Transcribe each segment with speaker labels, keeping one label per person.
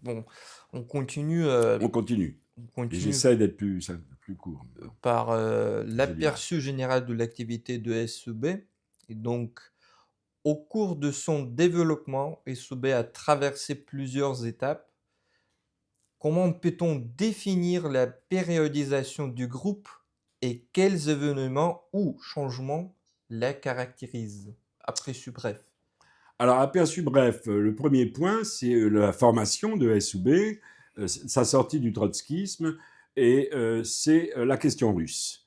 Speaker 1: Bon, on continue,
Speaker 2: On continue.
Speaker 1: on
Speaker 2: Et
Speaker 1: continue
Speaker 2: j'essaie d'être plus court. Bon,
Speaker 1: par
Speaker 2: j'ai du mal.
Speaker 1: l'aperçu général de l'activité de SEB. Et donc, au cours de son développement, SEB a traversé plusieurs étapes. Comment peut-on définir la périodisation du groupe et quels événements ou changements la caractérisent? Aperçu bref.
Speaker 2: Alors, aperçu bref, le premier point, c'est la formation de SUB, sa sortie du trotskisme, et c'est la question russe.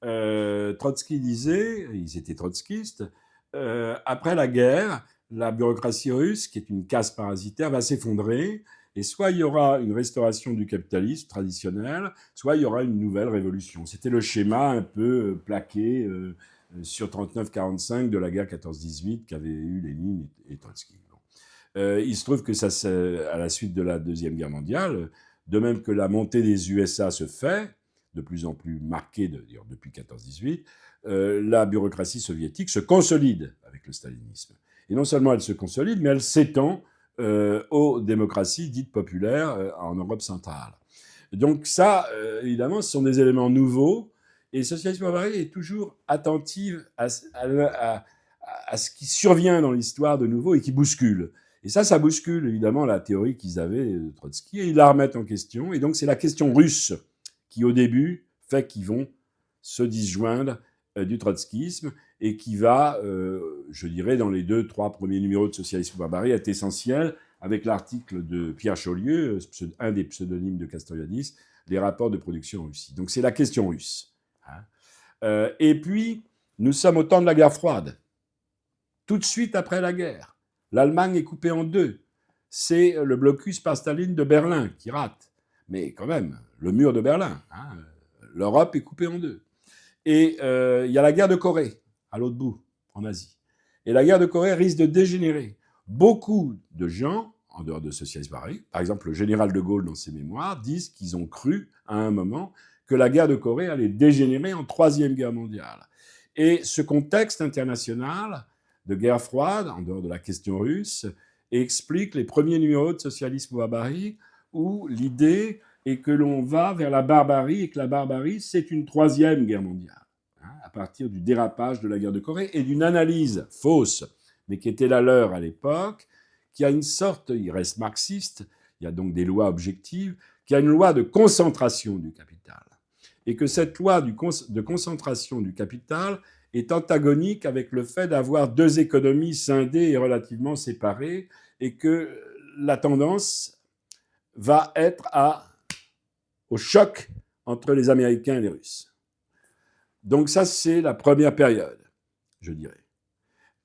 Speaker 2: Trotsky disait, ils étaient trotskistes, après la guerre, la bureaucratie russe, qui est une caste parasitaire, va s'effondrer, et soit il y aura une restauration du capitalisme traditionnel, soit il y aura une nouvelle révolution. C'était le schéma un peu plaqué sur 39-45 de la guerre 14-18 qu'avaient eu Lénine et Trotsky. Bon. Il se trouve que ça, à la suite de la Deuxième Guerre mondiale, de même que la montée des USA se fait, de plus en plus marquée depuis 14-18, la bureaucratie soviétique se consolide avec le stalinisme. Et non seulement elle se consolide, mais elle s'étend aux démocraties dites populaires en Europe centrale. Donc ça, évidemment, ce sont des éléments nouveaux. Et Socialisme Bavarie est toujours attentive à ce qui survient dans l'histoire de nouveau et qui bouscule. Et ça bouscule évidemment la théorie qu'ils avaient de Trotsky, et ils la remettent en question. Et donc c'est la question russe qui, au début, fait qu'ils vont se disjoindre du trotskisme et qui va, je dirais, dans les 2-3 premiers numéros de Socialisme Barbarie, être essentiel avec l'article de Pierre Chaulieu, un des pseudonymes de Castoriadis, les rapports de production en Russie. Donc c'est la question russe. Hein. Et puis, nous sommes au temps de la guerre froide. Tout de suite après la guerre, l'Allemagne est coupée en deux. C'est le blocus par Staline de Berlin qui rate. Mais quand même, le mur de Berlin. Hein, l'Europe est coupée en deux. Et il y a la guerre de Corée, à l'autre bout, en Asie. Et la guerre de Corée risque de dégénérer. Beaucoup de gens, en dehors de Socialisme Paris, par exemple le général de Gaulle dans ses mémoires, disent qu'ils ont cru à un moment que la guerre de Corée allait dégénérer en Troisième Guerre mondiale. Et ce contexte international de guerre froide, en dehors de la question russe, explique les premiers numéros de Socialisme Barbarie, où l'idée est que l'on va vers la barbarie et que la barbarie, c'est une troisième guerre mondiale, hein, à partir du dérapage de la guerre de Corée et d'une analyse fausse, mais qui était la leur à l'époque, qui a une sorte, il reste marxiste, il y a donc des lois objectives, qui a une loi de concentration du capital. Et que cette loi de concentration du capital est antagonique avec le fait d'avoir deux économies scindées et relativement séparées, et que la tendance va être au choc entre les Américains et les Russes. Donc ça, c'est la première période, je dirais.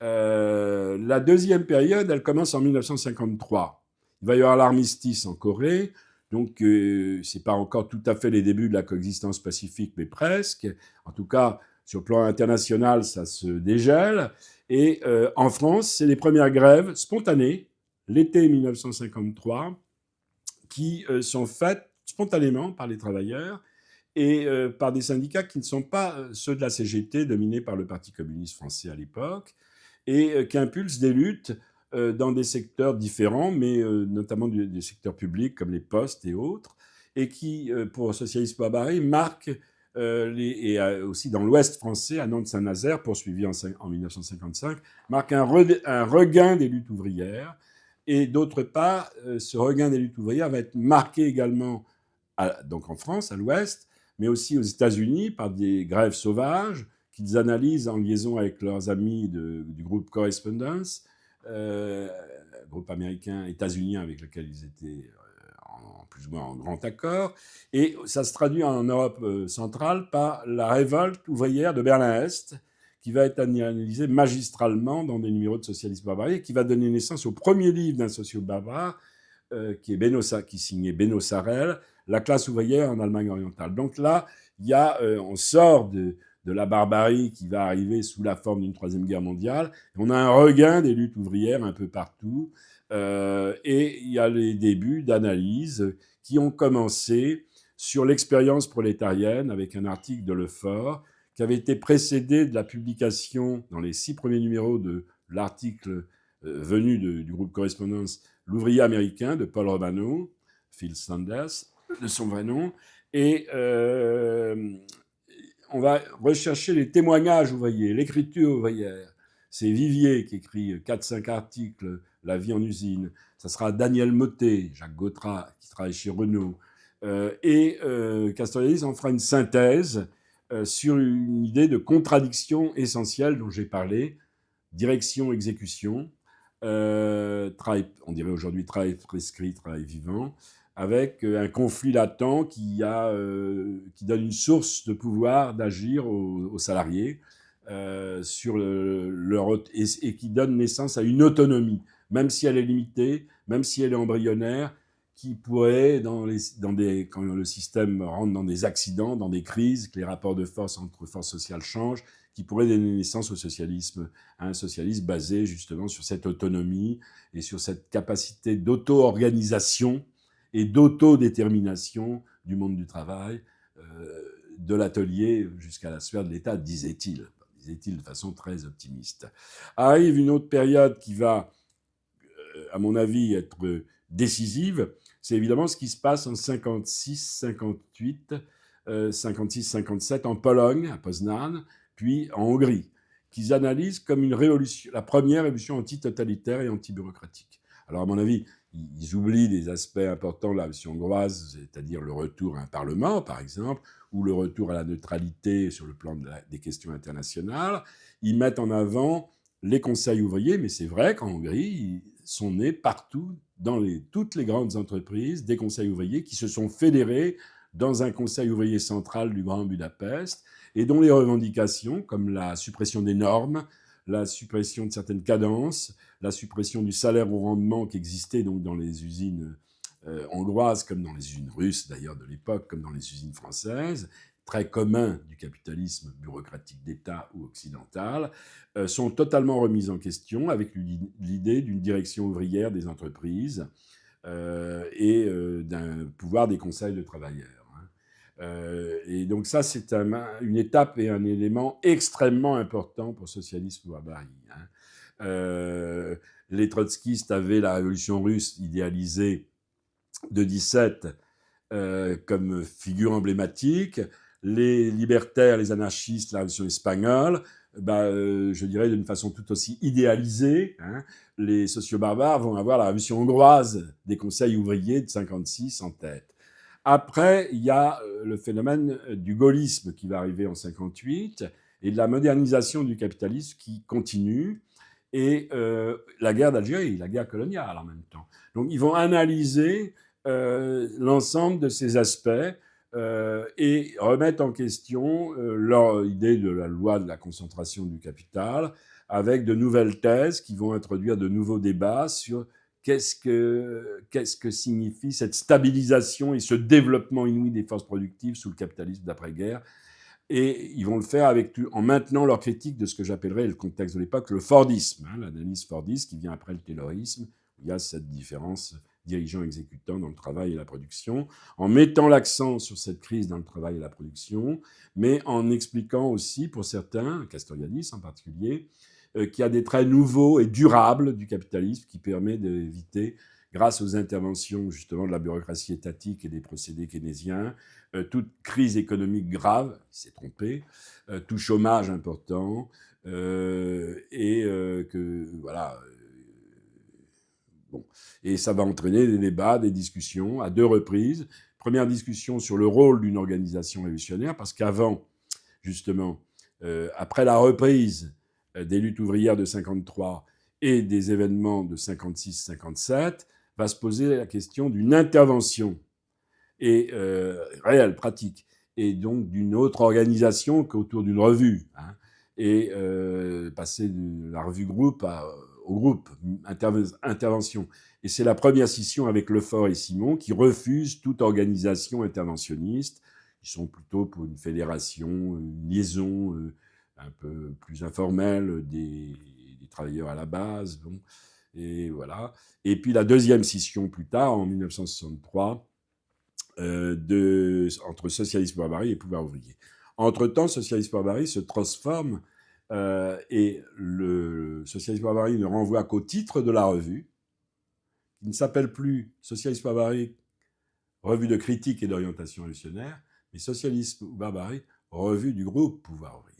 Speaker 2: La deuxième période, elle commence en 1953. Il va y avoir l'armistice en Corée, donc c'est pas encore tout à fait les débuts de la coexistence pacifique, mais presque. En tout cas, sur le plan international, ça se dégèle. Et en France, c'est les premières grèves spontanées, l'été 1953, qui sont faites spontanément par les travailleurs et par des syndicats qui ne sont pas ceux de la CGT, dominés par le Parti communiste français à l'époque, et qui impulsent des luttes dans des secteurs différents, mais notamment des secteurs publics comme les postes et autres, et qui, pour Socialisme Barbarie, marquent, et aussi dans l'Ouest français, à Nantes-Saint-Nazaire, poursuivi en 1955, marque un regain des luttes ouvrières. Et d'autre part, ce regain des luttes ouvrières va être marqué également donc en France, à l'Ouest, mais aussi aux États-Unis par des grèves sauvages qu'ils analysent en liaison avec leurs amis du groupe Correspondence, groupe américain états-unien avec lequel ils étaient en plus ou moins en grand accord. Et ça se traduit en Europe centrale par la révolte ouvrière de Berlin-Est, qui va être analysée magistralement dans des numéros de Socialisme Barbarie, et qui va donner naissance au premier livre d'un socio-barbare, qui signait Benno Sarel, La classe ouvrière en Allemagne orientale. Donc là, on sort de la barbarie qui va arriver sous la forme d'une troisième guerre mondiale. On a un regain des luttes ouvrières un peu partout. Et il y a les débuts d'analyse qui ont commencé sur l'expérience prolétarienne avec un article de Lefort qui avait été précédé de la publication dans les 6 premiers numéros de l'article venu du groupe Correspondance, l'ouvrier américain de Paul Romano, Phil Sanders, de son vrai nom, et on va rechercher les témoignages ouvriers, l'écriture ouvrière. C'est Vivier qui écrit 4-5 articles, La vie en usine. Ça sera Daniel Mottet, Jacques Gautrat, qui travaille chez Renault. Castoriadis en fera une synthèse sur une idée de contradiction essentielle dont j'ai parlé, direction-exécution, on dirait aujourd'hui travail prescrit, travail vivant, avec un conflit latent qui donne une source de pouvoir d'agir aux salariés sur et qui donne naissance à une autonomie, même si elle est limitée, même si elle est embryonnaire, qui pourrait, quand le système rentre dans des accidents, dans des crises, que les rapports de force entre forces sociales changent, qui pourrait donner naissance au socialisme, à un socialisme basé justement sur cette autonomie et sur cette capacité d'auto-organisation et d'autodétermination du monde du travail, de l'atelier jusqu'à la sphère de l'État, disait-il de façon très optimiste. Arrive une autre période qui va, à mon avis, être décisive, c'est évidemment ce qui se passe en 56-58, 56-57 en Pologne, à Poznan, puis en Hongrie, qu'ils analysent comme la première révolution antitotalitaire et anti-bureaucratique. Alors, à mon avis, ils oublient des aspects importants de la révolution hongroise, c'est-à-dire le retour à un parlement, par exemple, ou le retour à la neutralité sur le plan des questions internationales. Ils mettent en avant les conseils ouvriers, mais c'est vrai qu'en Hongrie, ils sont nés partout, dans toutes les grandes entreprises, des conseils ouvriers qui se sont fédérés dans un conseil ouvrier central du Grand Budapest, et dont les revendications, comme la suppression des normes, la suppression de certaines cadences, la suppression du salaire au rendement qui existait donc dans les usines hongroises, comme dans les usines russes d'ailleurs de l'époque, comme dans les usines françaises, très communs du capitalisme bureaucratique d'État ou occidental, sont totalement remises en question avec l'idée d'une direction ouvrière des entreprises et d'un pouvoir des conseils de travailleurs. Et donc ça, c'est une étape et un élément extrêmement important pour Socialisme Barbarie. Les trotskistes avaient la révolution russe idéalisée de 17 comme figure emblématique. Les libertaires, les anarchistes, la révolution espagnole, je dirais d'une façon tout aussi idéalisée. Les socio-barbares vont avoir la révolution hongroise des conseils ouvriers de 56 en tête. Après, il y a le phénomène du gaullisme qui va arriver en 58 et de la modernisation du capitalisme qui continue, et la guerre d'Algérie, la guerre coloniale en même temps. Donc ils vont analyser l'ensemble de ces aspects et remettre en question leur idée de la loi de la concentration du capital, avec de nouvelles thèses qui vont introduire de nouveaux débats sur qu'est-ce que signifie cette stabilisation et ce développement inouï des forces productives sous le capitalisme d'après-guerre. Et ils vont le faire en maintenant leur critique de ce que j'appellerais le contexte de l'époque, le Fordisme, l'analyse Fordiste qui vient après le Taylorisme, où il y a cette différence dirigeant-exécutant dans le travail et la production, en mettant l'accent sur cette crise dans le travail et la production, mais en expliquant aussi, pour certains, Castoriadis en particulier, qu'il y a des traits nouveaux et durables du capitalisme qui permet d'éviter, grâce aux interventions justement de la bureaucratie étatique et des procédés keynésiens, toute crise économique grave, il s'est trompé, tout chômage important, bon. Et ça va entraîner des débats, des discussions à deux reprises. Première discussion sur le rôle d'une organisation révolutionnaire, parce qu'avant, justement, après la reprise des luttes ouvrières de 53 et des événements de 56-57, va se poser la question d'une intervention réelle, pratique, et donc d'une autre organisation qu'autour d'une revue, et passer de la revue groupe au groupe, intervention. Et c'est la première scission avec Lefort et Simon qui refusent toute organisation interventionniste. Ils sont plutôt pour une fédération, une liaison un peu plus informelle des travailleurs à la base. Bon. Et voilà. Et puis la deuxième scission plus tard, en 1963, entre socialisme barbarie et pouvoir ouvrier. Entre-temps, socialisme barbarie se transforme Et le Socialisme pour Paris ne renvoie qu'au titre de la revue, qui ne s'appelle plus Socialisme pour Paris, revue de critique et d'orientation révolutionnaire, mais Socialisme ou Barbarie, revue du groupe Pouvoir ouvrier.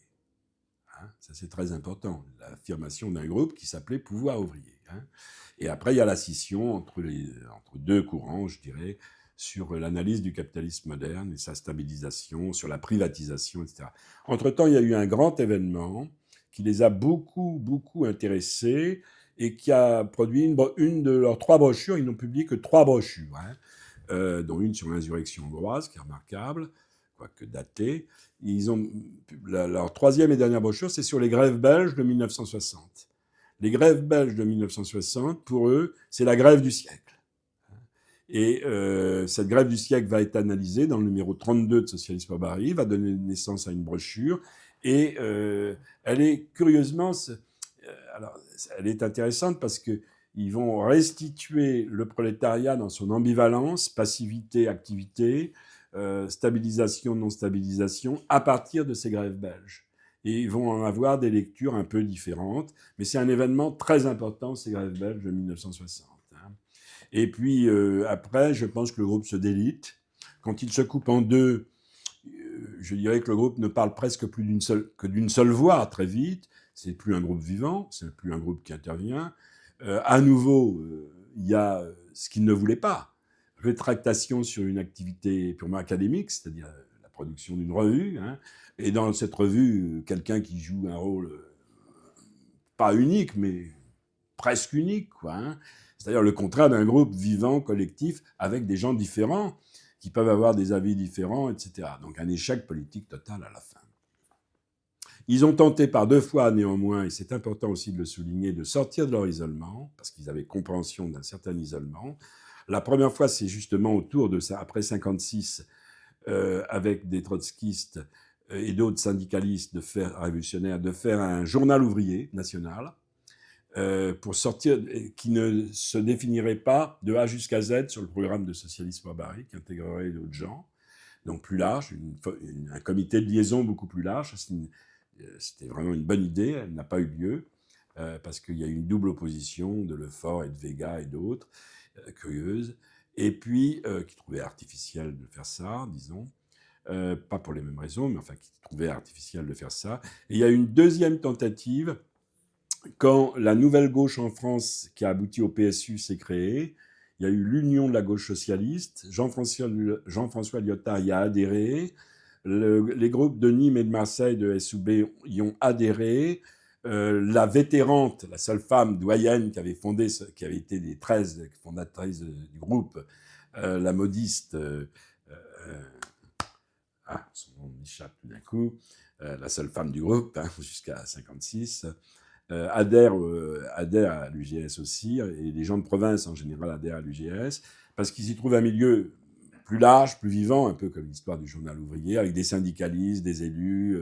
Speaker 2: Hein, ça, c'est très important, l'affirmation d'un groupe qui s'appelait Pouvoir ouvrier. Hein. Et après, il y a la scission entre deux courants, je dirais, sur l'analyse du capitalisme moderne et sa stabilisation, sur la privatisation, etc. Entre-temps, il y a eu un grand événement qui les a beaucoup, beaucoup intéressés et qui a produit une de leurs 3 brochures. Ils n'ont publié que 3 brochures, hein, dont une sur l'insurrection hongroise, qui est remarquable, quoique datée. Leur 3e et dernière brochure, c'est sur les grèves belges de 1960. Les grèves belges de 1960, pour eux, c'est la grève du siècle. Et cette grève du siècle va être analysée dans le numéro 32 de Socialisme Barbarie, va donner naissance à une brochure, et elle est curieusement... alors, elle est intéressante parce qu'ils vont restituer le prolétariat dans son ambivalence, passivité, activité, stabilisation, non-stabilisation, à partir de ces grèves belges. Et ils vont en avoir des lectures un peu différentes, mais c'est un événement très important, ces grèves belges de 1960. Hein. Et puis après, je pense que le groupe se délite. Quand il se coupe en deux, je dirais que le groupe ne parle presque plus d'une seule voix très vite. C'est plus un groupe vivant, c'est plus un groupe qui intervient. À nouveau, il y a ce qu'il ne voulait pas. Rétractation sur une activité purement académique, c'est-à-dire la production d'une revue. Hein. Et dans cette revue, quelqu'un qui joue un rôle pas unique, mais presque unique, quoi. Hein. C'est-à-dire le contraire d'un groupe vivant, collectif, avec des gens différents, qui peuvent avoir des avis différents, etc. Donc un échec politique total à la fin. Ils ont tenté par 2 fois néanmoins, et c'est important aussi de le souligner, de sortir de leur isolement, parce qu'ils avaient compréhension d'un certain isolement. La première fois, c'est justement autour de ça, après 1956, avec des trotskistes et d'autres syndicalistes révolutionnaires, de faire un journal ouvrier national, pour sortir, qui ne se définirait pas de A jusqu'à Z sur le programme de socialisme barbarique, qui intégrerait d'autres gens, donc plus large, un comité de liaison beaucoup plus large. C'était vraiment une bonne idée, elle n'a pas eu lieu, parce qu'il y a eu une double opposition de Lefort et de Vega et d'autres, curieuses, et puis qui trouvaient artificiel de faire ça, disons, pas pour les mêmes raisons, mais enfin qui trouvaient artificiel de faire ça. Et il y a eu une deuxième tentative, quand la nouvelle gauche en France, qui a abouti au PSU, s'est créée. Il y a eu l'Union de la gauche socialiste, Jean-François Lyotard y a adhéré, les groupes de Nîmes et de Marseille de SUB y ont adhéré. La vétérante, la seule femme doyenne qui avait été des 13 fondatrices du groupe, la modiste, son nom m'échappe tout d'un coup, la seule femme du groupe, hein, jusqu'à 1956, adhère à l'UGS aussi, et les gens de province en général adhèrent à l'UGS, parce qu'ils y trouvent un milieu plus large, plus vivant, un peu comme l'histoire du journal ouvrier, avec des syndicalistes, des élus,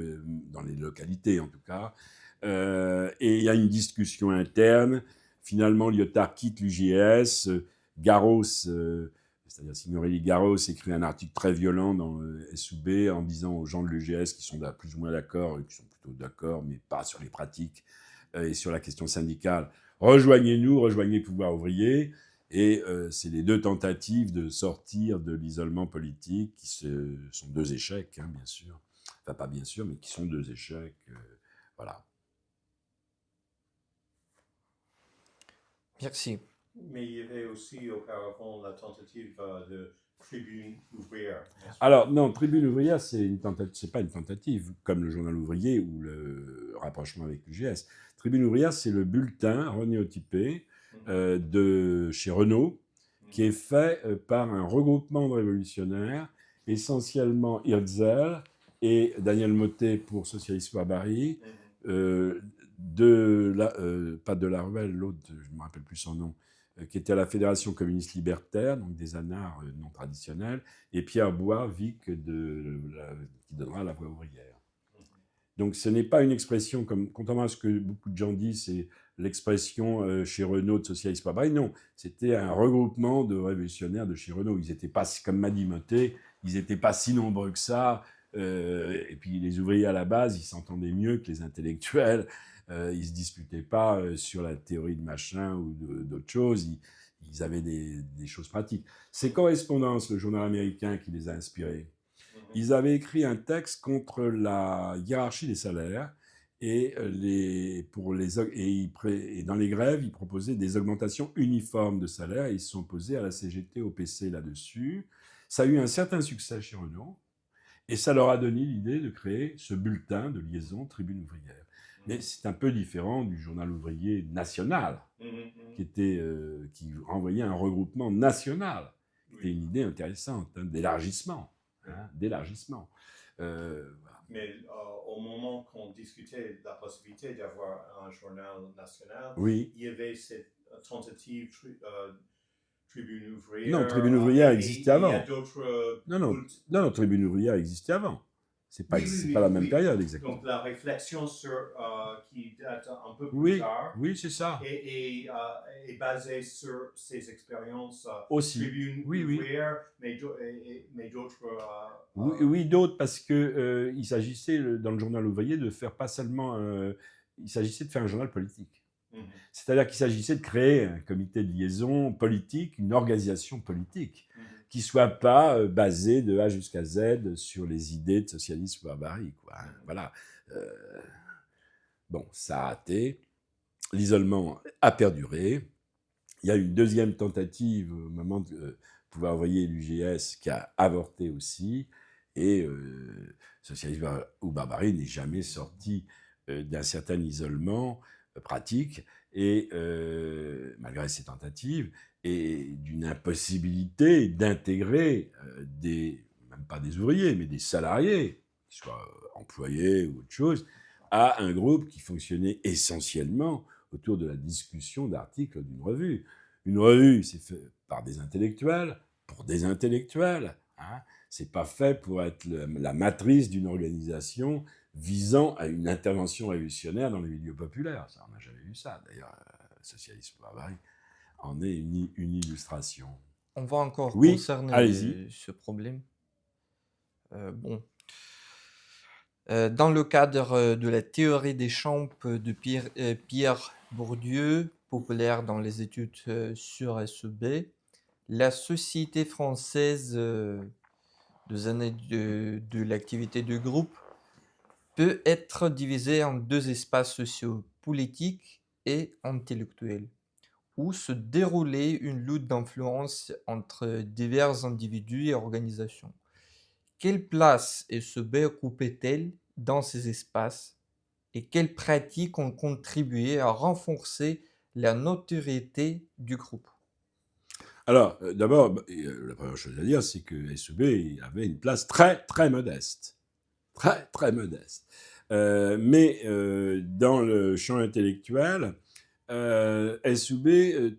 Speaker 2: dans les localités en tout cas. Et il y a une discussion interne. Finalement, Lyotard quitte l'UGS. Garros, c'est-à-dire Signorelli Garros, écrit un article très violent dans SUB en disant aux gens de l'UGS qui sont plus ou moins d'accord, qui sont plutôt d'accord, mais pas sur les pratiques, et sur la question syndicale, rejoignez-nous, rejoignez Pouvoir ouvrier. Et c'est les 2 tentatives de sortir de l'isolement politique qui sont 2 échecs, hein, bien sûr. Enfin, pas bien sûr, mais qui sont 2 échecs. Voilà.
Speaker 1: Merci.
Speaker 3: Mais il y avait aussi auparavant la tentative de Tribune ouvrière.
Speaker 2: Alors, non, Tribune ouvrière, c'est pas une tentative, comme le journal ouvrier ou le rapprochement avec l'UGS. Tribune ouvrière, c'est le bulletin renéotypé de chez Renault, qui est fait par un regroupement de révolutionnaires, essentiellement Hirzel et Daniel Motet pour Socialisme Barbarie, pas de la Ruelle, l'autre, je ne me rappelle plus son nom, qui était à la Fédération communiste libertaire, donc des anards non traditionnels, et Pierre Bois-Vic qui donnera la Voix ouvrière. Donc ce n'est pas une expression, contrairement à ce que beaucoup de gens disent, c'est l'expression chez Renault de socialisme barbarie. Non, c'était un regroupement de révolutionnaires de chez Renault. Ils n'étaient pas, comme m'a dit Motet, ils n'étaient pas si nombreux que ça. Et puis les ouvriers à la base, ils s'entendaient mieux que les intellectuels. Ils se disputaient pas sur la théorie de machin ou d'autres choses. Ils avaient des choses pratiques. Ces correspondances, le journal américain qui les a inspirés, ils avaient écrit un texte contre la hiérarchie des salaires et, et dans les grèves, ils proposaient des augmentations uniformes de salaire et ils se sont opposés à la CGT, au PC là-dessus. Ça a eu un certain succès chez Renault et ça leur a donné l'idée de créer ce bulletin de liaison Tribune ouvrière. Mais c'est un peu différent du journal ouvrier national, qui renvoyait un regroupement national. C'était une idée intéressante, d'élargissement. D'élargissement. Voilà.
Speaker 3: Mais au moment qu'on discutait de la possibilité d'avoir un journal national,
Speaker 2: Oui.
Speaker 3: il y avait cette tentative Tribune ouvrière.
Speaker 2: Non, Tribune ouvrière existait avant.
Speaker 3: Il y a d'autres...
Speaker 2: Non, Tribune ouvrière existait avant. C'est pas, pas la même période exactement.
Speaker 3: Donc la réflexion qui date un peu plus
Speaker 2: Oui,
Speaker 3: tard
Speaker 2: oui, c'est ça.
Speaker 3: est basée sur ces expériences
Speaker 2: Aussi.
Speaker 3: Tribune ouvrière, mais d'autres...
Speaker 2: oui, d'autres, parce que il s'agissait, dans le journal ouvrier, de faire pas seulement... il s'agissait de faire un journal politique. C'est-à-dire qu'il s'agissait de créer un comité de liaison politique, une organisation politique, qui ne soit pas basée de A jusqu'à Z sur les idées de socialisme barbarie, quoi. Voilà. Bon, ça a été. L'isolement a perduré. Il y a eu une deuxième tentative au moment de pouvoir envoyer l'UGS qui a avorté aussi. Et socialisme ou barbarie n'est jamais sorti d'un certain isolement pratique. Et malgré ces tentatives, et d'une impossibilité d'intégrer même pas des ouvriers, mais des salariés, qu'ils soient employés ou autre chose, à un groupe qui fonctionnait essentiellement autour de la discussion d'articles d'une revue. Une revue, c'est fait par des intellectuels, pour des intellectuels. C'est pas fait pour être la matrice d'une organisation visant à une intervention révolutionnaire dans les milieux populaires. Ça, on n'a jamais vu ça. D'ailleurs, socialisme barbarie en est une illustration.
Speaker 1: On va encore
Speaker 2: Oui,
Speaker 1: concerner ce problème. Bon. Dans le cadre de la théorie des champs de Pierre Bourdieu, populaire dans les études sur SEB, la société française des années de l'activité de groupe peut être divisée en deux espaces sociaux, politiques et intellectuels, où se déroulait une lutte d'influence entre divers individus et organisations. Quelle place SEB occupait-elle dans ces espaces et quelles pratiques ont contribué à renforcer la notoriété du groupe?
Speaker 2: Alors, d'abord, la première chose à dire, c'est que SEB avait une place très, très modeste. Très, très modeste. Mais dans le champ intellectuel, SEB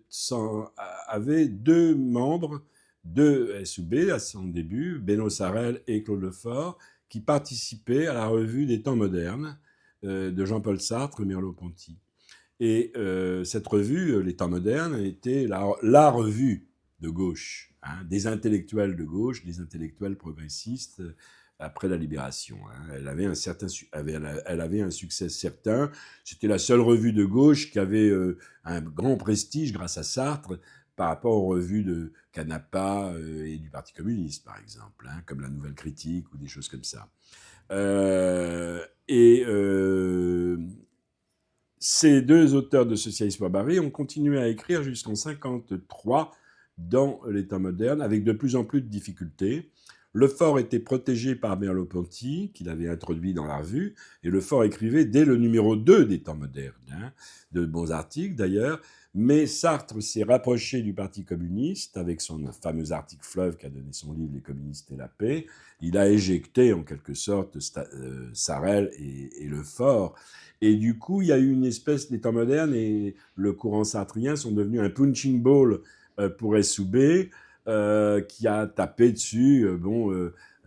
Speaker 2: avait deux membres de SEB à son début, Benoît Sarel et Claude Lefort, qui participaient à la revue des temps modernes de Jean-Paul Sartre et Merleau-Ponty. Et cette revue, les temps modernes, était la revue de gauche, des intellectuels de gauche, des intellectuels progressistes après la Libération. Elle avait un succès certain. C'était la seule revue de gauche qui avait un grand prestige grâce à Sartre par rapport aux revues de Canapa et du Parti communiste, par exemple, comme la Nouvelle Critique ou des choses comme ça. Ces deux auteurs de Socialisme barbarie ont continué à écrire jusqu'en 1953 dans les temps modernes, avec de plus en plus de difficultés. Lefort était protégé par Merleau-Ponty, qu'il avait introduit dans la revue, et Lefort écrivait dès le numéro 2 des temps modernes, de bons articles d'ailleurs, mais Sartre s'est rapproché du Parti communiste avec son fameux article fleuve qui a donné son livre « Les communistes et la paix ». Il a éjecté en quelque sorte Sarel et Lefort. Et du coup, il y a eu une espèce des temps modernes et le courant sartrien sont devenus un punching ball pour SEB qui a tapé dessus.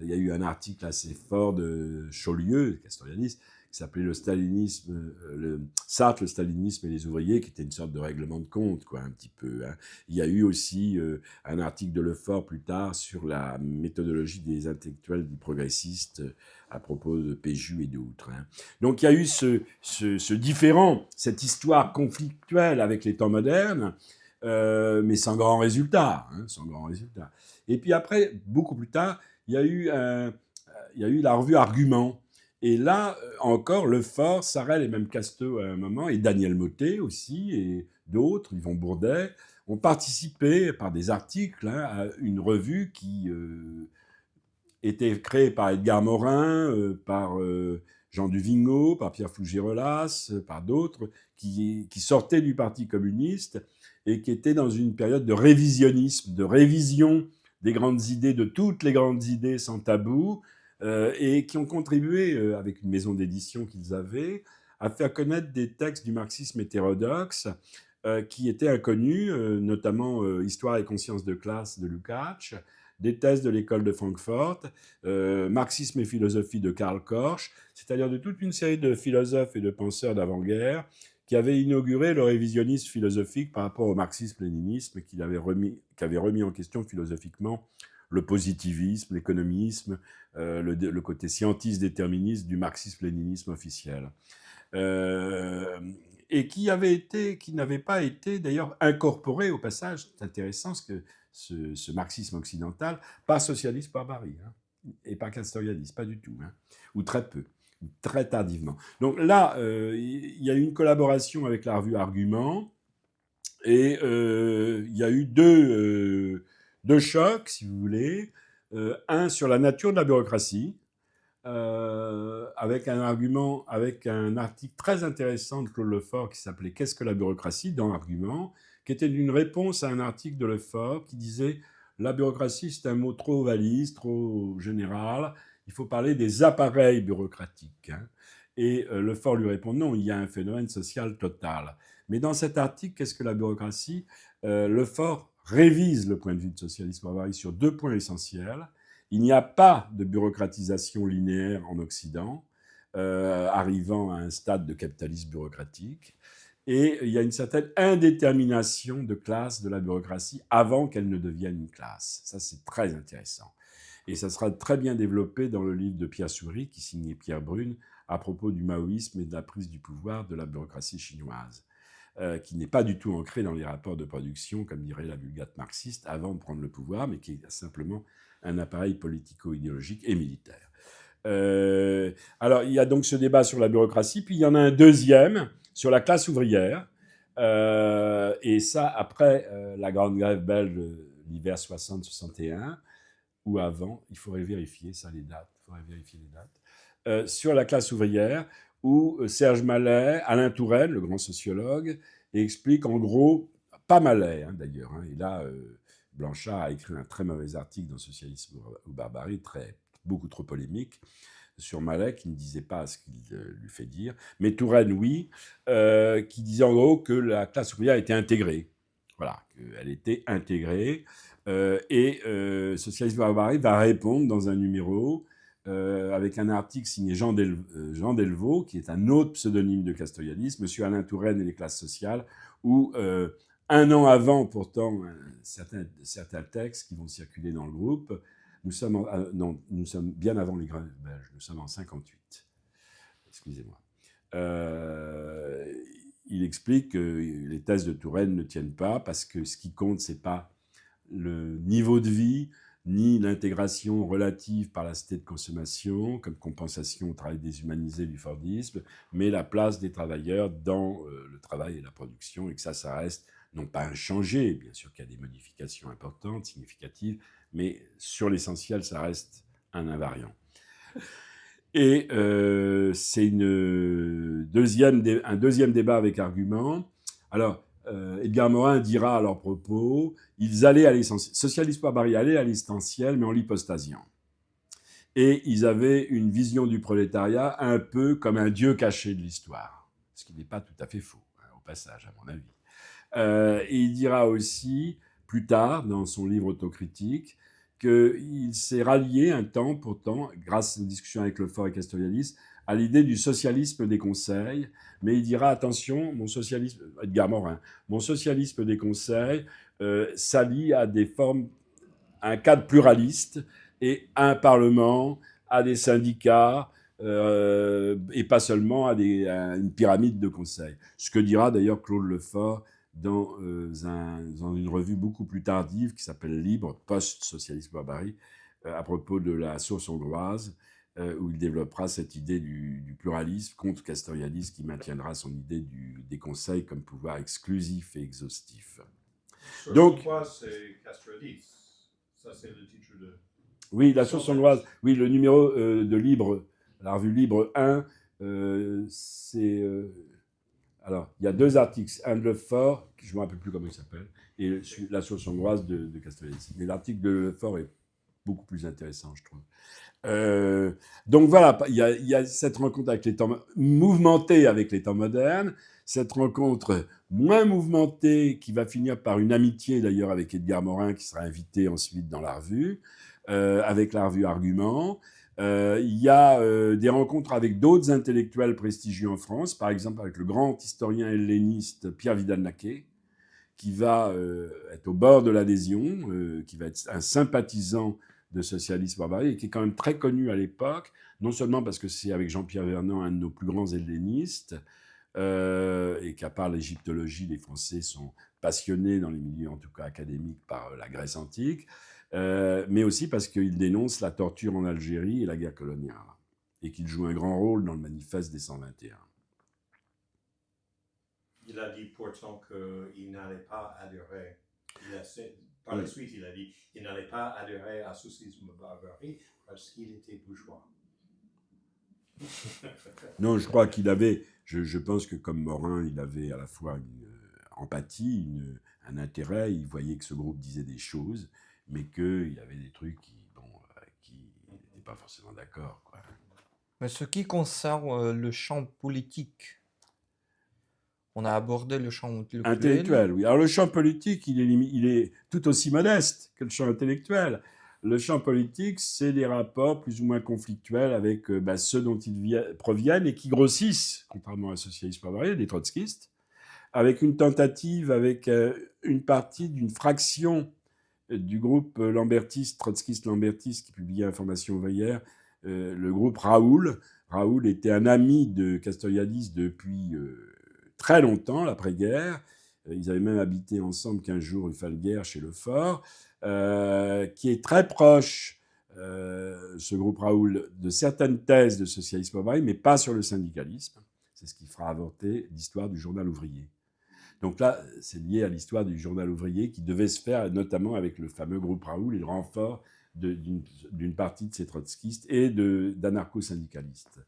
Speaker 2: Il y a eu un article assez fort de Chaulieu, Castoriadis, qui qui s'appelait le stalinisme, Sartre, le stalinisme et les ouvriers, qui était une sorte de règlement de compte, quoi, un petit peu. Hein. Il y a eu aussi un article de Lefort plus tard sur la méthodologie des intellectuels dits progressistes à propos de Péju et d'autres. Hein. Donc il y a eu ce différent, cette histoire conflictuelle avec les temps modernes, mais sans grand résultat, hein, sans grand résultat. Et puis après, beaucoup plus tard, il y a eu la revue Argument. Et là, encore, Lefort, Sarel et même Casteau à un moment, et Daniel Mottet aussi, et d'autres, Yvon Bourdet, ont participé par des articles à une revue qui était créée par Edgar Morin, par Jean Duvigneau, par Pierre Fougerolas, par d'autres, qui sortaient du Parti communiste et qui étaient dans une période de révisionnisme, de révision des grandes idées, de toutes les grandes idées sans tabou, et qui ont contribué, avec une maison d'édition qu'ils avaient, à faire connaître des textes du marxisme hétérodoxe qui étaient inconnus, notamment Histoire et conscience de classe de Lukács, des thèses de l'école de Francfort, Marxisme et philosophie de Karl Korsch, c'est-à-dire de toute une série de philosophes et de penseurs d'avant-guerre qui avaient inauguré le révisionnisme philosophique par rapport au marxisme-léninisme, qui avait remis en question philosophiquement le positivisme, l'économisme, le côté scientiste-déterministe du marxisme-léninisme officiel. Et qui n'avait pas été d'ailleurs incorporé au passage, c'est intéressant ce marxisme occidental, par Socialiste Barbarie, hein, et par Castoriadis, pas du tout, hein, ou très peu, très tardivement. Donc là, il y a eu une collaboration avec la revue Argument, et il y a eu deux chocs, si vous voulez. Un sur la nature de la bureaucratie, avec un article très intéressant de Claude Lefort qui s'appelait « Qu'est-ce que la bureaucratie ?» dans Argument, qui était une réponse à un article de Lefort qui disait « La bureaucratie, c'est un mot trop valise, trop général, il faut parler des appareils bureaucratiques. Hein. » Et Lefort lui répond « Non, il y a un phénomène social total. » Mais dans cet article « Qu'est-ce que la bureaucratie ?» Lefort révise le point de vue de Socialiste Barbarie sur deux points essentiels. Il n'y a pas de bureaucratisation linéaire en Occident, arrivant à un stade de capitalisme bureaucratique. Et il y a une certaine indétermination de classe de la bureaucratie avant qu'elle ne devienne une classe. Ça, c'est très intéressant. Et ça sera très bien développé dans le livre de Pierre Soury, qui signait Pierre Brune, à propos du maoïsme et de la prise du pouvoir de la bureaucratie chinoise, qui n'est pas du tout ancrée dans les rapports de production, comme dirait la vulgate marxiste, avant de prendre le pouvoir, mais qui est simplement un appareil politico-idéologique et militaire. Alors, il y a donc ce débat sur la bureaucratie, puis il y en a un deuxième sur la classe ouvrière, et ça, après la grande grève belge l'hiver 60-61, ou avant, il faudrait vérifier ça, les dates, sur la classe ouvrière, où Serge Mallet, Alain Touraine, le grand sociologue, explique en gros, pas Mallet hein, d'ailleurs, hein, et là... Blanchard a écrit un très mauvais article dans Socialisme ou Barbarie, beaucoup trop polémique, sur Mallet, qui ne disait pas ce qu'il lui fait dire, mais Touraine, oui, qui disait en gros que la classe ouvrière était intégrée. Voilà, qu'elle était intégrée. Et Socialisme ou Barbarie va répondre dans un numéro avec un article signé Jean Delvaux, qui est un autre pseudonyme de Castoriadis, Monsieur Alain Touraine et les classes sociales, où... un an avant, pourtant, certains textes qui vont circuler dans le groupe, nous sommes bien avant les grèves belges, nous sommes en 58. Excusez-moi. Il explique que les thèses de Touraine ne tiennent pas parce que ce qui compte, c'est pas le niveau de vie, ni l'intégration relative par la cité de consommation, comme compensation au travail déshumanisé du Fordisme, mais la place des travailleurs dans le travail et la production, et que ça reste non pas inchangé, bien sûr qu'il y a des modifications importantes, significatives, mais sur l'essentiel, ça reste un invariant. Et c'est un deuxième débat avec argument. Alors, Edgar Morin dira à leur propos, ils allaient à l'essentiel, Socialiste Barbarie allait à l'essentiel, mais en l'hypostasiant. Et ils avaient une vision du prolétariat un peu comme un dieu caché de l'histoire, ce qui n'est pas tout à fait faux, hein, au passage, à mon avis. Et il dira aussi, plus tard, dans son livre autocritique, qu'il s'est rallié un temps, pourtant, grâce aux discussions avec Lefort et Castoriadis, à l'idée du socialisme des conseils, mais il dira attention, mon socialisme, Edgar Morin, mon socialisme des conseils s'allie à des formes, à un cadre pluraliste et à un parlement, à des syndicats, et pas seulement à une pyramide de conseils. Ce que dira d'ailleurs Claude Lefort dans une revue beaucoup plus tardive qui s'appelle Libre, post-socialisme barbarie, à propos de la source hongroise, où il développera cette idée du pluralisme contre Castoriadis, qui maintiendra son idée des conseils comme pouvoir exclusif et exhaustif. Donc,
Speaker 3: c'est Castoriadis. Ça, c'est le titre de...
Speaker 2: Oui, la source hongroise. Oui, le numéro de Libre, la revue Libre 1, c'est... alors, il y a 2 articles, un de Lefort, je ne me rappelle plus comment il s'appelle, et la source hongroise de Castoriadis. Mais l'article de Lefort est beaucoup plus intéressant, je trouve. Donc voilà, il y a cette rencontre avec les temps mouvementée avec les temps modernes, cette rencontre moins mouvementée qui va finir par une amitié d'ailleurs avec Edgar Morin qui sera invité ensuite dans la revue, avec la revue Argument. Il y a des rencontres avec d'autres intellectuels prestigieux en France, par exemple avec le grand historien helléniste Pierre Vidal-Naquet, qui va être au bord de l'adhésion, qui va être un sympathisant de socialisme barbarie, et qui est quand même très connu à l'époque, non seulement parce que c'est avec Jean-Pierre Vernant un de nos plus grands hellénistes, et qu'à part l'égyptologie, les Français sont passionnés dans les milieux, en tout cas académiques, par la Grèce antique, mais aussi parce qu'il dénonce la torture en Algérie et la guerre coloniale, et qu'il joue un grand rôle dans le manifeste des 121.
Speaker 3: Il a dit pourtant qu'il n'allait pas adhérer. Par la suite, il a dit qu'il n'allait pas adhérer à socialisme barbarie parce qu'il était bourgeois.
Speaker 2: Non, je crois qu'il avait... Je pense que comme Morin, il avait à la fois une empathie, un intérêt. Il voyait que ce groupe disait des choses, mais qu'il y avait des trucs qui n'étaient pas forcément d'accord, quoi.
Speaker 1: Mais ce qui concerne le champ politique, on a abordé le champ intellectuel.
Speaker 2: Intellectuel, oui. Alors le champ politique, il est tout aussi modeste que le champ intellectuel. Le champ politique, c'est des rapports plus ou moins conflictuels avec ceux dont ils proviennent et qui grossissent, contrairement à socialisme barbarie, des trotskistes, avec une tentative, avec une partie d'une fraction du groupe lambertiste, trotskiste-lambertiste, qui publiait Information ouvrière, le groupe Raoul. Raoul était un ami de Castoriadis depuis très longtemps, l'après-guerre. Ils avaient même habité ensemble 15 jours rue Falguière, chez Lefort, qui est très proche, ce groupe Raoul, de certaines thèses de socialisme barbarie, mais pas sur le syndicalisme. C'est ce qui fera avorter l'histoire du journal ouvrier. Donc là, c'est lié à l'histoire du journal ouvrier qui devait se faire notamment avec le fameux groupe Raoul et le renfort d'une partie de ces trotskistes et d'anarcho-syndicalistes.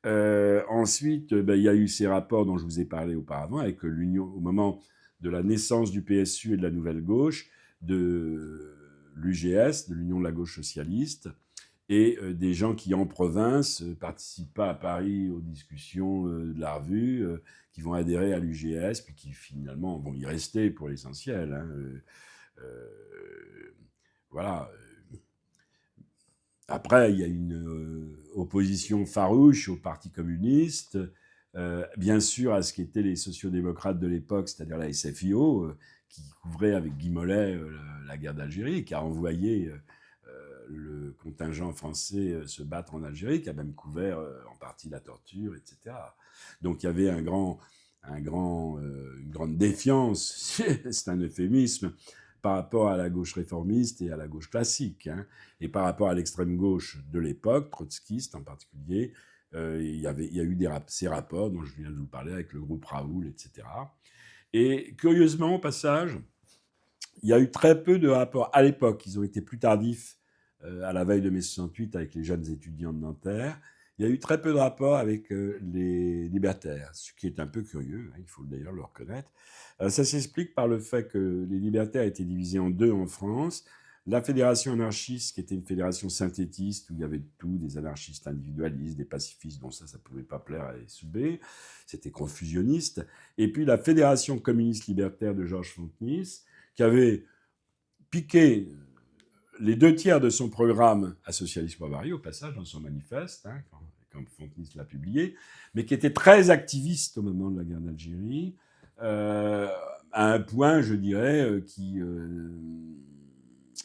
Speaker 2: Ensuite, il y a eu ces rapports dont je vous ai parlé auparavant avec l'union, au moment de la naissance du PSU et de la Nouvelle Gauche, de l'UGS, de l'Union de la Gauche Socialiste, et des gens qui, en province, participent pas à Paris aux discussions de la revue, qui vont adhérer à l'UGS, puis qui finalement vont y rester pour l'essentiel. Hein. Voilà. Après, il y a une opposition farouche au Parti communiste, bien sûr à ce qu'étaient les sociodémocrates de l'époque, c'est-à-dire la SFIO, qui couvrait avec Guy Mollet la guerre d'Algérie, qui a envoyé le contingent français se battre en Algérie, qui a même couvert en partie la torture, etc. Donc il y avait une grande défiance, c'est un euphémisme, par rapport à la gauche réformiste et à la gauche classique, hein, et par rapport à l'extrême gauche de l'époque, trotskiste en particulier, il y a eu ces rapports dont je viens de vous parler avec le groupe Raoul, etc. Et curieusement, au passage, il y a eu très peu de rapports à l'époque. Ils ont été plus tardifs à la veille de mai 68 avec les jeunes étudiants de Nanterre. Il y a eu très peu de rapports avec les libertaires, ce qui est un peu curieux, hein, il faut d'ailleurs le reconnaître. Ça s'explique par le fait que les libertaires étaient divisés en deux en France. La fédération anarchiste, qui était une fédération synthétiste, où il y avait tout, des anarchistes individualistes, des pacifistes, dont ça ne pouvait pas plaire à SUB, c'était confusionniste. Et puis la fédération communiste libertaire de Georges Fontenis, qui avait piqué les 2 tiers de son programme à Socialisme barbarie, au passage, dans son manifeste, hein, quand Fontenisse l'a publié, mais qui était très activiste au moment de la guerre d'Algérie, à un point, je dirais,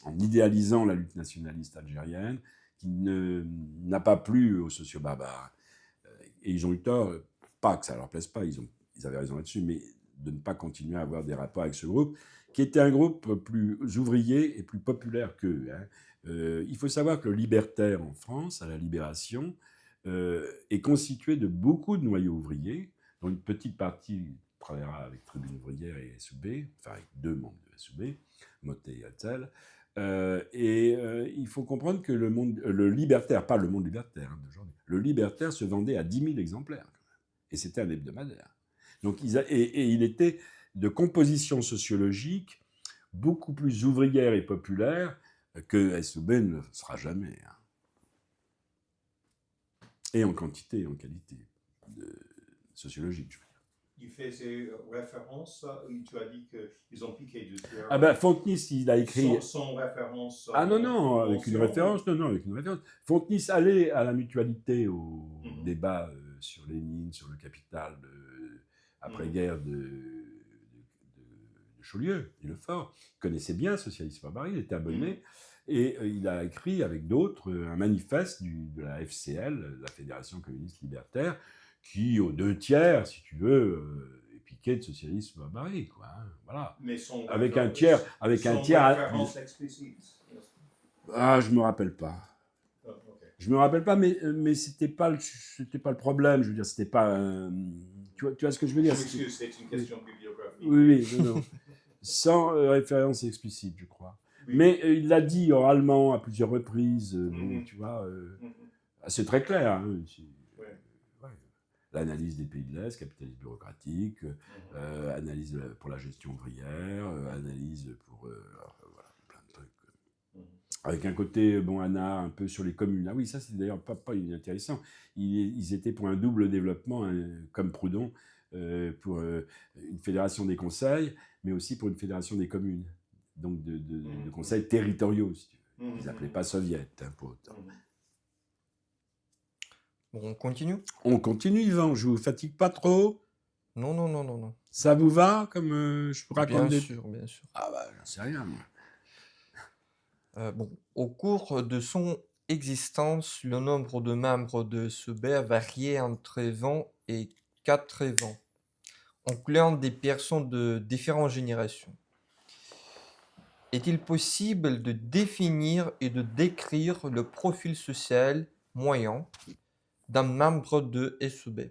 Speaker 2: en idéalisant la lutte nationaliste algérienne, qui n'a pas plu aux socio-barbares. Et ils ont eu tort, pas que ça leur plaise pas, ils avaient raison là-dessus, mais de ne pas continuer à avoir des rapports avec ce groupe, qui était un groupe plus ouvrier et plus populaire qu'eux. Il faut savoir que le libertaire en France, à la Libération, est constitué de beaucoup de noyaux ouvriers, dont une petite partie travaillera avec Tribune ouvrière et SOB, enfin avec 2 membres de SOB, Mottet et Attal. Il faut comprendre que le libertaire, pas le monde libertaire d'aujourd'hui, le libertaire se vendait à 10 000 exemplaires. Et c'était un hebdomadaire. Donc, il était de composition sociologique beaucoup plus ouvrière et populaire que SOB ne sera jamais. Et en quantité et en qualité sociologique, je veux dire.
Speaker 3: Il fait ses références, tu as dit qu'ils ont piqué du terrain.
Speaker 2: Ah ben, Fontenisse, il a écrit...
Speaker 3: Sans référence.
Speaker 2: Ah non, avec une référence. Non, avec une référence. Fontenisse allait à la mutualité au débat sur Lénine, sur le capital après-guerre de Chaulieu et Lefort. Il connaissait bien Socialisme Barbarie, il était abonné. Et il a écrit avec d'autres un manifeste de la FCL, la Fédération communiste libertaire, qui, aux 2/3, si tu veux, est piqué de Socialisme Barbarie, quoi. Voilà.
Speaker 3: Mais son
Speaker 2: avec un tiers.
Speaker 3: Référence explicite.
Speaker 2: Ah, je me rappelle pas.
Speaker 3: Oh, okay.
Speaker 2: Je me rappelle pas, mais c'était pas le problème. Je veux dire, c'était pas. Tu vois ce que je veux dire?
Speaker 3: C'est une question bibliographique.
Speaker 2: Oui, non. Sans référence explicite, je crois. Oui. Mais il l'a dit oralement à plusieurs reprises. Tu vois, c'est très clair. Hein, l'analyse des pays de l'Est, capitalisme bureaucratique, analyse pour la gestion ouvrière, analyse pour voilà, plein de trucs. Avec un côté anard un peu sur les communes. Ah oui, ça c'est d'ailleurs pas inintéressant. Ils étaient pour un double développement, comme Proudhon, pour une fédération des conseils, mais aussi pour une fédération des communes. Donc de conseils territoriaux, si tu veux. Ils n'appelaient pas soviets, pour autant.
Speaker 1: Bon, on continue?
Speaker 2: On continue, Yvan, je vous fatigue pas trop?
Speaker 1: Non.
Speaker 2: Ça vous va, comme je vous raconte
Speaker 1: bien sûr.
Speaker 2: Ah bah, j'en sais rien, moi.
Speaker 1: Au cours de son existence, le nombre de membres de SOB a varié entre 20 et 80, incluant des personnes de différentes générations. Est-il possible de définir et de décrire le profil social moyen d'un membre de SOB?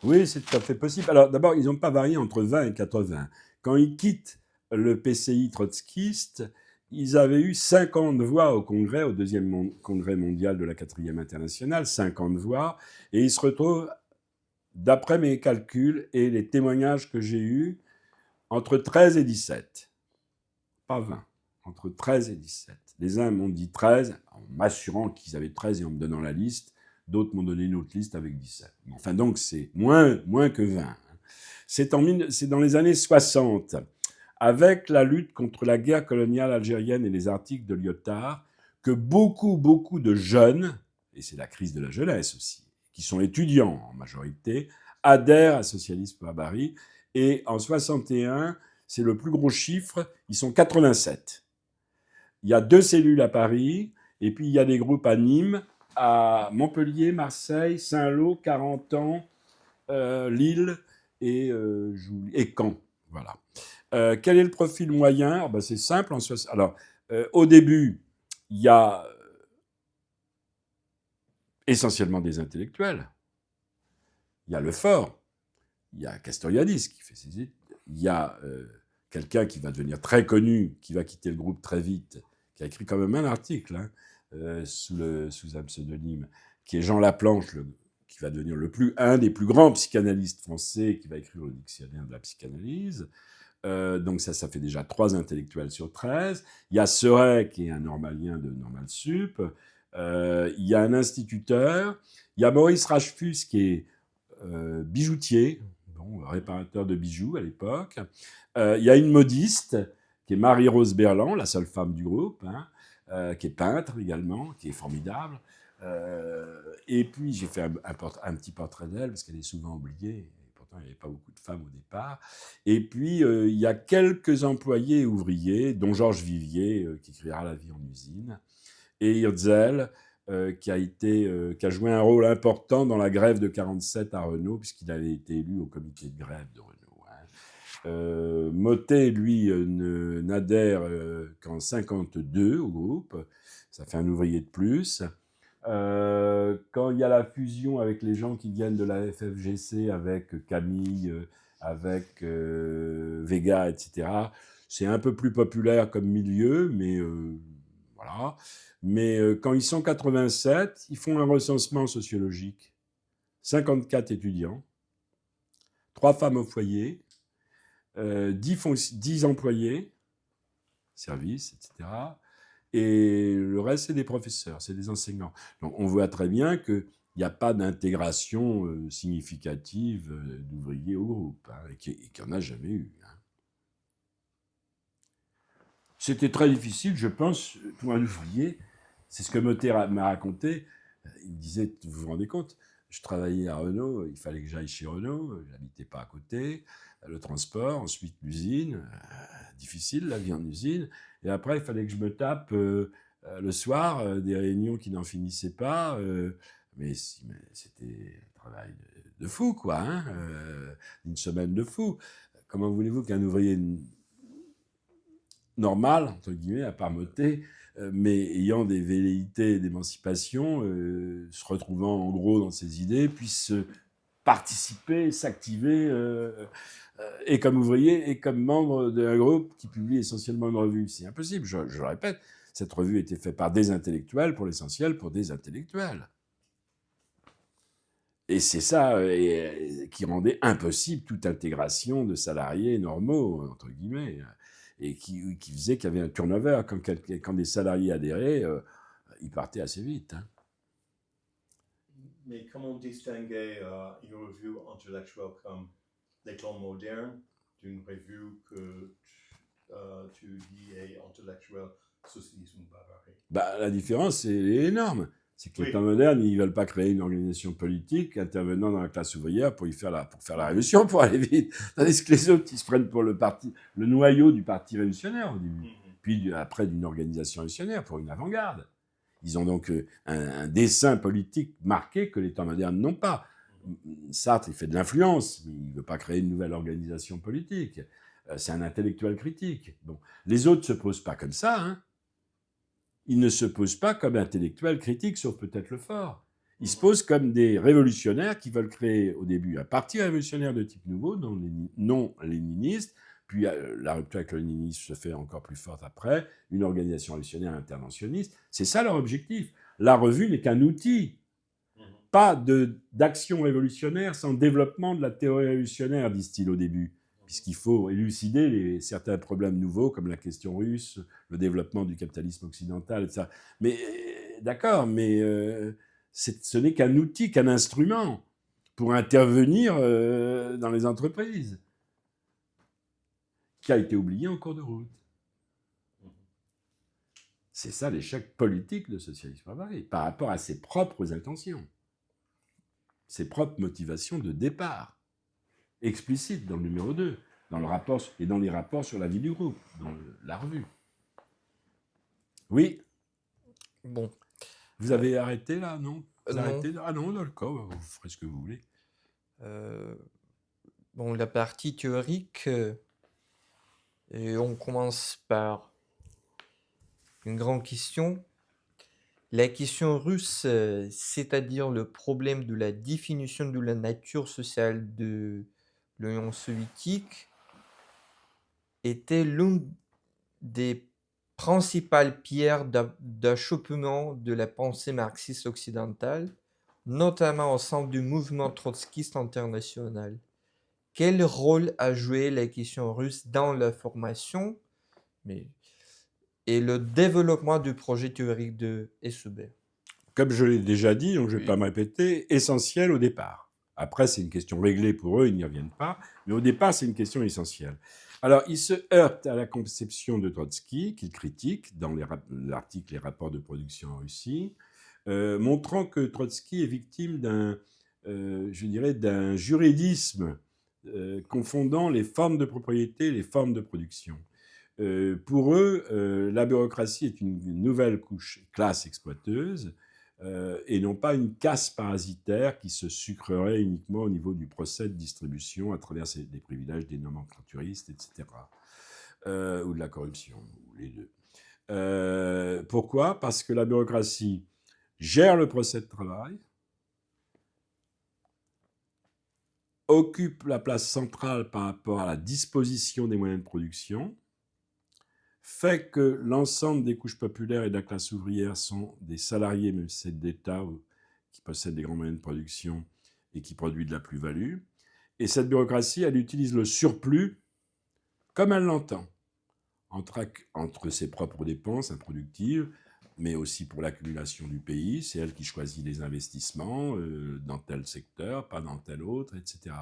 Speaker 2: Oui, c'est tout à fait possible. Alors d'abord, ils n'ont pas varié entre 20 et 80. Quand ils quittent le PCI trotskiste, ils avaient eu 50 voix au Congrès, au deuxième Congrès mondial de la 4e internationale, 50 voix, et ils se retrouvent, d'après mes calculs et les témoignages que j'ai eus, entre 13 et 17. Pas 20, entre 13 et 17. Les uns m'ont dit 13, en m'assurant qu'ils avaient 13 et en me donnant la liste. D'autres m'ont donné une autre liste avec 17. Enfin, donc, c'est moins que 20. C'est dans les années 60, avec la lutte contre la guerre coloniale algérienne et les articles de Lyotard, que beaucoup de jeunes, et c'est la crise de la jeunesse aussi, qui sont étudiants en majorité, adhèrent à Socialisme Barbarie. Et en 61, c'est le plus gros chiffre, ils sont 87. Il y a 2 cellules à Paris, et puis il y a des groupes à Nîmes, à Montpellier, Marseille, Saint-Lô, Carentan, Lille et Caen. Voilà. Quel est le profil moyen? C'est simple. Alors, au début, il y a essentiellement des intellectuels. Il y a Lefort, il y a Castoriadis qui fait ses études, il y a quelqu'un qui va devenir très connu, qui va quitter le groupe très vite, qui a écrit quand même un article, sous un pseudonyme, qui est Jean Laplanche, qui va devenir un des plus grands psychanalystes français, qui va écrire le dictionnaire de la psychanalyse. Donc ça fait déjà 3 intellectuels sur 13. Il y a Seuret, qui est un normalien de Normal Sup. Il y a un instituteur. Il y a Maurice Rachefus, qui est bijoutier, réparateur de bijoux à l'époque. Il y a une modiste, qui est Marie-Rose Berland, la seule femme du groupe, qui est peintre également, qui est formidable. Et puis, j'ai fait un petit portrait d'elle, parce qu'elle est souvent oubliée. Et pourtant, il n'y avait pas beaucoup de femmes au départ. Et puis, il y a quelques employés ouvriers, dont Georges Vivier, qui écrira La vie en usine, et Hirzel, qui a joué un rôle important dans la grève de 47 à Renault, puisqu'il avait été élu au comité de grève de Renault. Mottet, lui, n'adhère qu'en 52 au groupe. Ça fait un ouvrier de plus. Quand il y a la fusion avec les gens qui viennent de la FFGC, avec Camille, avec Vega, etc., c'est un peu plus populaire comme milieu, mais voilà. Mais quand ils sont 87, ils font un recensement sociologique. 54 étudiants, 3 femmes au foyer, 10 employés, services, etc. Et le reste, c'est des professeurs, c'est des enseignants. Donc on voit très bien qu'il n'y a pas d'intégration significative d'ouvriers au groupe, hein, et qu'il n'y en a jamais eu. Hein. C'était très difficile, je pense, pour un ouvrier. C'est ce que Mottet m'a raconté. Il me disait, vous vous rendez compte, je travaillais à Renault, il fallait que j'aille chez Renault, je n'habitais pas à côté, le transport, ensuite l'usine, difficile la vie en usine, et après il fallait que je me tape le soir des réunions qui n'en finissaient pas, mais c'était un travail de fou, quoi, hein, une semaine de fou. Comment voulez-vous qu'un ouvrier normal, entre guillemets, à part Mottet, mais ayant des velléités d'émancipation, se retrouvant en gros dans ses idées, puisse participer, s'activer, et comme ouvrier et comme membre d'un groupe qui publie essentiellement une revue. C'est impossible, je le répète, cette revue était faite par des intellectuels, pour l'essentiel, pour des intellectuels. Et c'est ça qui rendait impossible toute intégration de salariés normaux, entre guillemets, et qui faisait qu'il y avait un turnover. Quand des salariés adhéraient, ils partaient assez vite. Hein.
Speaker 3: Mais comment distinguer une revue intellectuelle comme L'École moderne d'une revue que tu dis est intellectuelle, socialisme ou barbarie?
Speaker 2: La différence est énorme. C'est que les temps modernes, ils ne veulent pas créer une organisation politique intervenant dans la classe ouvrière pour faire la révolution, pour aller vite. Tandis que les autres, ils se prennent pour le noyau du parti révolutionnaire au début. Puis après, d'une organisation révolutionnaire pour une avant-garde. Ils ont donc un dessin politique marqué que les temps modernes n'ont pas. Sartre, il fait de l'influence, mais il ne veut pas créer une nouvelle organisation politique. C'est un intellectuel critique. Bon. Les autres ne se posent pas comme ça, hein. Ils ne se posent pas comme intellectuels critiques, sauf peut-être le fort. Ils se posent comme des révolutionnaires qui veulent créer au début un parti révolutionnaire de type nouveau, non léniniste, puis la rupture avec le léninisme se fait encore plus forte après, une organisation révolutionnaire interventionniste. C'est ça leur objectif. La revue n'est qu'un outil. Pas d'action révolutionnaire sans développement de la théorie révolutionnaire, disent-ils au début, puisqu'il faut élucider certains problèmes nouveaux, comme la question russe, le développement du capitalisme occidental, etc. Mais d'accord, mais ce n'est qu'un outil, qu'un instrument pour intervenir dans les entreprises, qui a été oublié en cours de route. C'est ça l'échec politique de Socialisme Barbarie, par rapport à ses propres intentions, ses propres motivations de départ, explicites dans le numéro 2, dans le rapport, et dans les rapports sur la vie du groupe, dans la revue. Oui.
Speaker 1: Bon.
Speaker 2: Vous avez arrêté là, non?
Speaker 1: Non.
Speaker 2: Arrêté? Ah non, d'accord, vous ferez ce que vous voulez.
Speaker 1: Bon, la partie théorique, et on commence par une grande question. La question russe, c'est-à-dire le problème de la définition de la nature sociale de l'Union soviétique, était l'une des principales pierres d'achoppement de la pensée marxiste occidentale, notamment au sein du mouvement trotskiste international. Quel rôle a joué la question russe dans la formation et le développement du projet théorique de SEB?
Speaker 2: Comme je l'ai déjà dit, donc je ne vais pas me répéter, essentiel au départ. Après, c'est une question réglée pour eux, ils n'y reviennent pas, mais au départ, c'est une question essentielle. Alors, il se heurte à la conception de Trotsky, qu'il critique dans l'article « Les rapports de production en Russie », montrant que Trotsky est victime je dirais, d'un juridisme confondant les formes de propriété et les formes de production. Pour eux, la bureaucratie est une nouvelle classe exploiteuse et non pas une casse parasitaire qui se sucrerait uniquement au niveau du procès de distribution à travers des privilèges des nomenclaturistes, etc. Ou de la corruption, ou les deux. Pourquoi ? Parce que la bureaucratie gère le procès de travail, occupe la place centrale par rapport à la disposition des moyens de production, fait que l'ensemble des couches populaires et de la classe ouvrière sont des salariés, même si c'est d'État qui possèdent des grands moyens de production et qui produisent de la plus-value. Et cette bureaucratie, elle utilise le surplus comme elle l'entend, entre ses propres dépenses improductives, mais aussi pour l'accumulation du pays. C'est elle qui choisit les investissements dans tel secteur, pas dans tel autre, etc.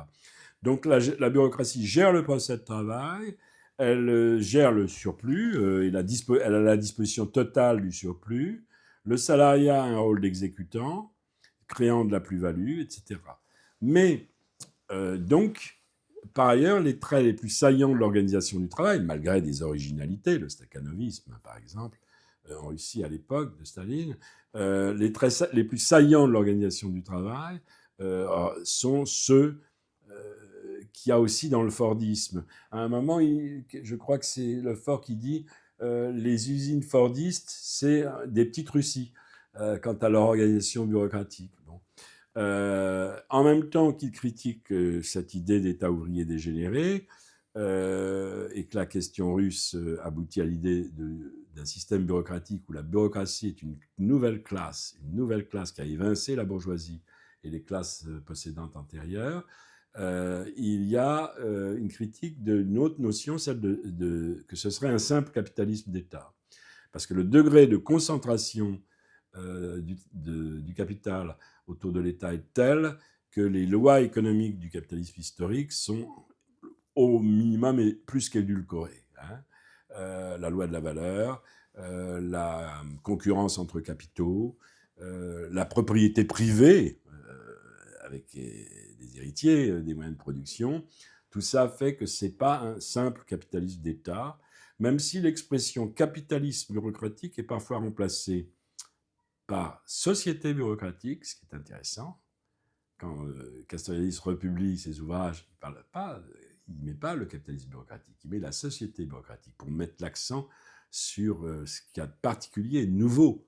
Speaker 2: Donc la bureaucratie gère le procès de travail, elle gère le surplus, elle a la disposition totale du surplus. Le salariat a un rôle d'exécutant, créant de la plus-value, etc. Mais donc, par ailleurs, les traits les plus saillants de l'organisation du travail, malgré des originalités, le stakhanovisme par exemple, en Russie à l'époque de Staline, les traits les plus saillants de l'organisation du travail sont ceux qu'il y a aussi dans le Fordisme. À un moment, je crois que c'est le Ford qui dit les usines Fordistes, c'est des petites Russies quant à leur organisation bureaucratique. Bon. En même temps qu'il critique cette idée d'État ouvrier dégénéré et que la question russe aboutit à l'idée d'un système bureaucratique où la bureaucratie est une nouvelle classe qui a évincé la bourgeoisie et les classes possédantes antérieures, il y a une critique d'une autre notion, celle que ce serait un simple capitalisme d'État. Parce que le degré de concentration du capital autour de l'État est tel que les lois économiques du capitalisme historique sont au minimum et plus qu'édulcorées. La loi de la valeur, la concurrence entre capitaux, la propriété privée avec des héritiers, des moyens de production, tout ça fait que ce n'est pas un simple capitalisme d'État, même si l'expression capitalisme bureaucratique est parfois remplacée par société bureaucratique, ce qui est intéressant. Quand Castoriadis republie ses ouvrages, il ne met pas le capitalisme bureaucratique, il met la société bureaucratique pour mettre l'accent sur ce qu'il y a de particulier et de nouveau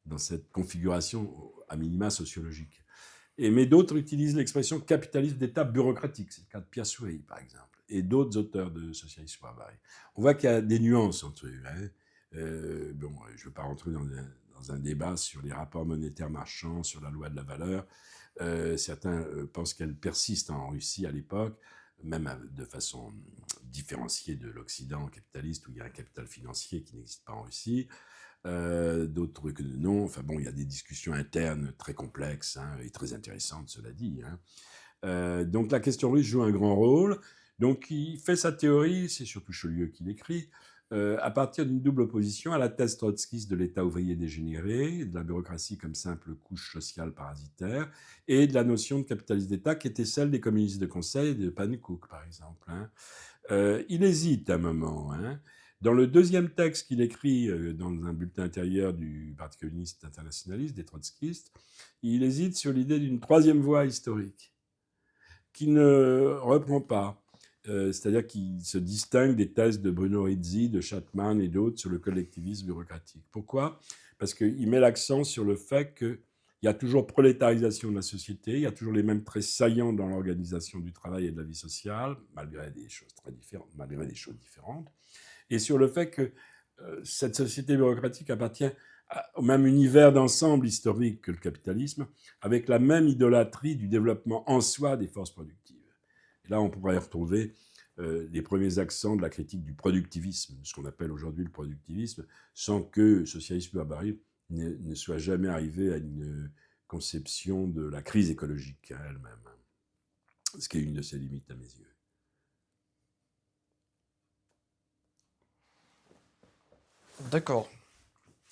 Speaker 2: dans cette configuration à minima sociologique. Mais d'autres utilisent l'expression capitalisme d'État bureaucratique, c'est le cas de Piassoué, par exemple, et d'autres auteurs de socialisme barbarie. On voit qu'il y a des nuances entre eux. Je ne veux pas rentrer dans un débat sur les rapports monétaires marchands, sur la loi de la valeur. Certains pensent qu'elle persiste en Russie à l'époque, même de façon différenciée de l'Occident capitaliste, où il y a un capital financier qui n'existe pas en Russie. D'autres que non. Enfin bon, il y a des discussions internes très complexes et très intéressantes, cela dit. Donc la question russe joue un grand rôle. Donc il fait sa théorie, c'est surtout Chaulieu qui l'écrit, à partir d'une double opposition à la thèse trotskiste de l'État ouvrier dégénéré, de la bureaucratie comme simple couche sociale parasitaire, et de la notion de capitalisme d'État qui était celle des communistes de conseil et de Pannekoek, par exemple. Il hésite un moment. Dans le deuxième texte qu'il écrit dans un bulletin intérieur du Parti communiste internationaliste, des trotskistes, il hésite sur l'idée d'une troisième voie historique, qui ne reprend pas. C'est-à-dire qu'il se distingue des thèses de Bruno Rizzi, de Schachtman et d'autres sur le collectivisme bureaucratique. Pourquoi ? Parce qu'il met l'accent sur le fait qu'il y a toujours prolétarisation de la société, il y a toujours les mêmes traits saillants dans l'organisation du travail et de la vie sociale, malgré des choses très différentes, malgré des choses différentes, et sur le fait que cette société bureaucratique appartient au même univers d'ensemble historique que le capitalisme, avec la même idolâtrie du développement en soi des forces productives. Et là, on pourrait retrouver les premiers accents de la critique du productivisme, ce qu'on appelle aujourd'hui le productivisme, sans que socialisme barbarie ne soit jamais arrivé à une conception de la crise écologique elle-même, ce qui est une de ses limites à mes yeux.
Speaker 1: D'accord.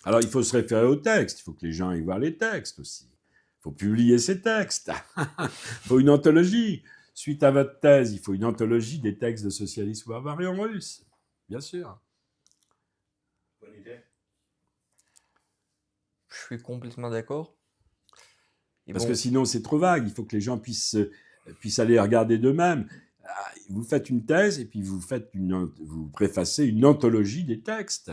Speaker 2: Alors, il faut se référer aux textes. Il faut que les gens aillent voir les textes aussi. Il faut publier ces textes. Il faut une anthologie. Suite à votre thèse, il faut une anthologie des textes de socialisme barbarie en russe. Bien sûr.
Speaker 3: Bonne idée.
Speaker 1: Je suis complètement d'accord. Et
Speaker 2: Parce
Speaker 1: bon,
Speaker 2: que sinon, c'est trop vague. Il faut que les gens puissent aller regarder d'eux-mêmes. Vous faites une thèse et puis vous préfacez une anthologie des textes.